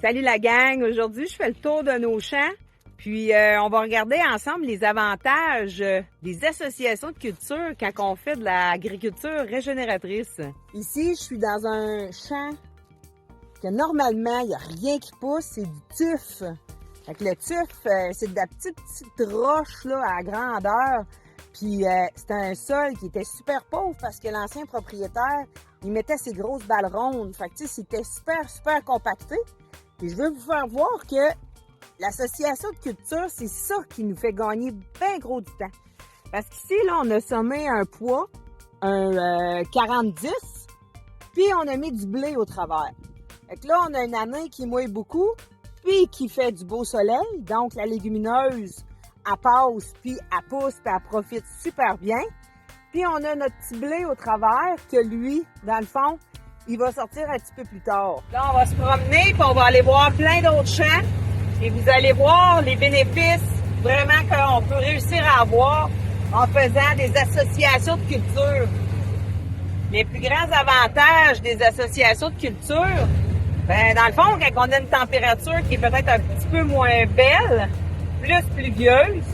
Salut la gang! Aujourd'hui, je fais le tour de nos champs. Puis, on va regarder ensemble les avantages des associations de culture quand on fait de l'agriculture régénératrice. Ici, je suis dans un champ que normalement, il n'y a rien qui pousse, c'est du tuf. Fait que le tuf, c'est de la petite roche là, à grandeur. Puis, c'était un sol qui était super pauvre parce que l'ancien propriétaire, il mettait ses grosses balles rondes. Fait que, tu sais, c'était super compacté. Et je veux vous faire voir que l'association de culture, c'est ça qui nous fait gagner bien gros du temps. Parce qu'ici, là, on a semé un pois, un 40-10, puis on a mis du blé au travers. Fait que là, on a une année qui mouille beaucoup, puis qui fait du beau soleil. Donc, la légumineuse, elle passe, puis elle pousse, puis elle profite super bien. Puis on a notre petit blé au travers que lui, dans le fond, il va sortir un petit peu plus tard. Là, on va se promener, puis on va aller voir plein d'autres champs. Et vous allez voir les bénéfices vraiment qu'on peut réussir à avoir en faisant des associations de culture. Les plus grands avantages des associations de culture, ben dans le fond, quand on a une température qui est peut-être un petit peu moins belle, plus pluvieuse,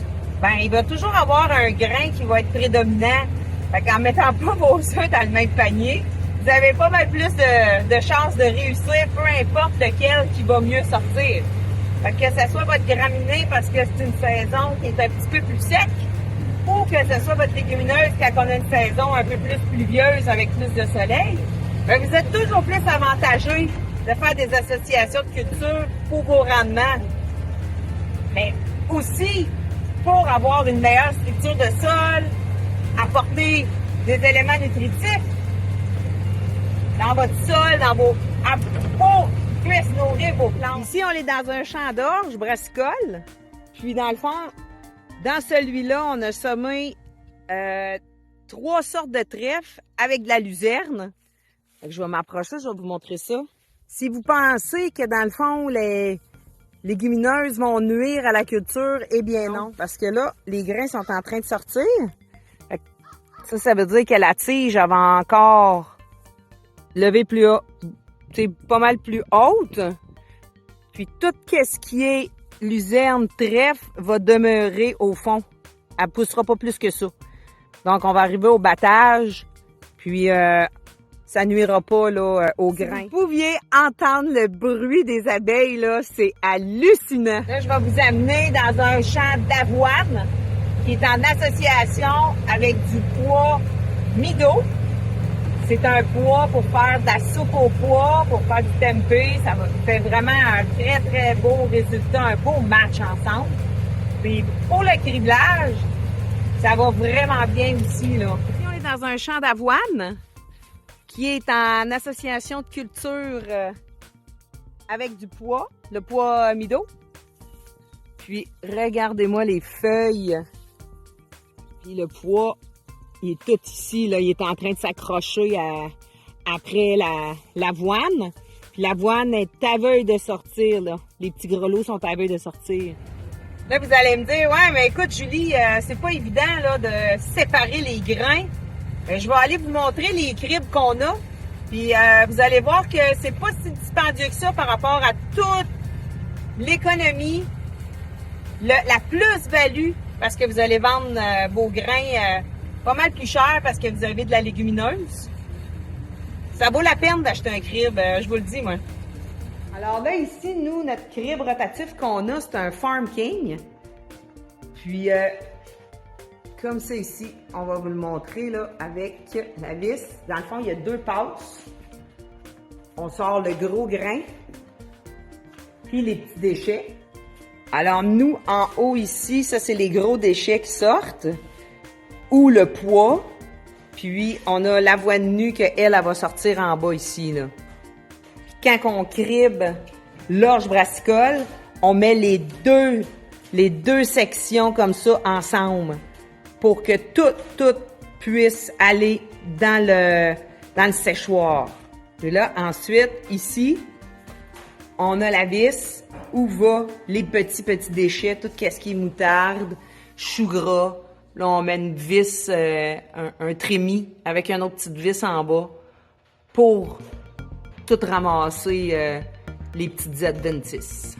ben il va toujours avoir un grain qui va être prédominant. Fait qu'en mettant pas vos œufs dans le même panier, vous avez pas mal plus de chances de réussir, peu importe lequel qui va mieux sortir. Fait que ce soit votre graminée parce que c'est une saison qui est un petit peu plus sec, ou que ce soit votre légumineuse quand on a une saison un peu plus pluvieuse avec plus de soleil, bien, vous êtes toujours plus avantageux de faire des associations de culture pour vos rendements. Mais aussi pour avoir une meilleure structure de sol, apporter des éléments nutritifs dans votre sol, dans vos pour puisse nourrir vos plantes. Ici, on est dans un champ d'orge brassicole. Puis, dans le fond, dans celui-là, on a semé 3 sortes de trèfles avec de la luzerne. Fait que je vais m'approcher, je vais vous montrer ça. Si vous pensez que, dans le fond, les légumineuses vont nuire à la culture, eh bien non. Parce que là, les grains sont en train de sortir. Ça veut dire que la tige va encore lever plus haut. C'est pas mal plus haute. Puis tout ce qui est luzerne, trèfle va demeurer au fond. Elle poussera pas plus que ça. Donc on va arriver au battage. Puis ça nuira pas là au grain. Si vous pouviez entendre le bruit des abeilles là, c'est hallucinant. Là, je vais vous amener dans un champ d'avoine qui est en association avec du pois Mido. C'est un pois pour faire de la soupe au pois, pour faire du tempeh. Ça fait vraiment un très beau résultat, un beau match ensemble. Puis pour le criblage, ça va vraiment bien aussi, là. Ici, on est dans un champ d'avoine qui est en association de culture avec du pois, le pois Mido. Puis regardez-moi les feuilles. Puis le pois, il est tout ici, là, il est en train de s'accrocher après l'avoine. Puis l'avoine est à veille de sortir, là. Les petits grelots sont à veille de sortir. Là, vous allez me dire, ouais, mais écoute, Julie, c'est pas évident, là, de séparer les grains. Je vais aller vous montrer les cribs qu'on a. Puis vous allez voir que c'est pas si dispendieux que ça par rapport à toute l'économie, la plus-value, parce que vous allez vendre vos grains pas mal plus cher parce que vous avez de la légumineuse. Ça vaut la peine d'acheter un crible, je vous le dis, moi. Alors là, ici, nous, notre crible rotatif qu'on a, c'est un Farm King. Puis, comme c'est ici, on va vous le montrer là avec la vis. Dans le fond, il y a 2 passes. On sort le gros grain, puis les petits déchets. Alors, nous, en haut ici, ça, c'est les gros déchets qui sortent. Ou le pois, puis on a l'avoine nue qu'elle va sortir en bas ici, là. Puis quand on cribe l'orge brassicole, on met les deux sections comme ça ensemble pour que tout puisse aller dans le séchoir. Et là, ensuite, ici, on a la vis où va les petits déchets, tout ce qui est moutarde, chou gras. Là, on met une vis, un trémis avec une autre petite vis en bas pour tout ramasser les petites adventistes.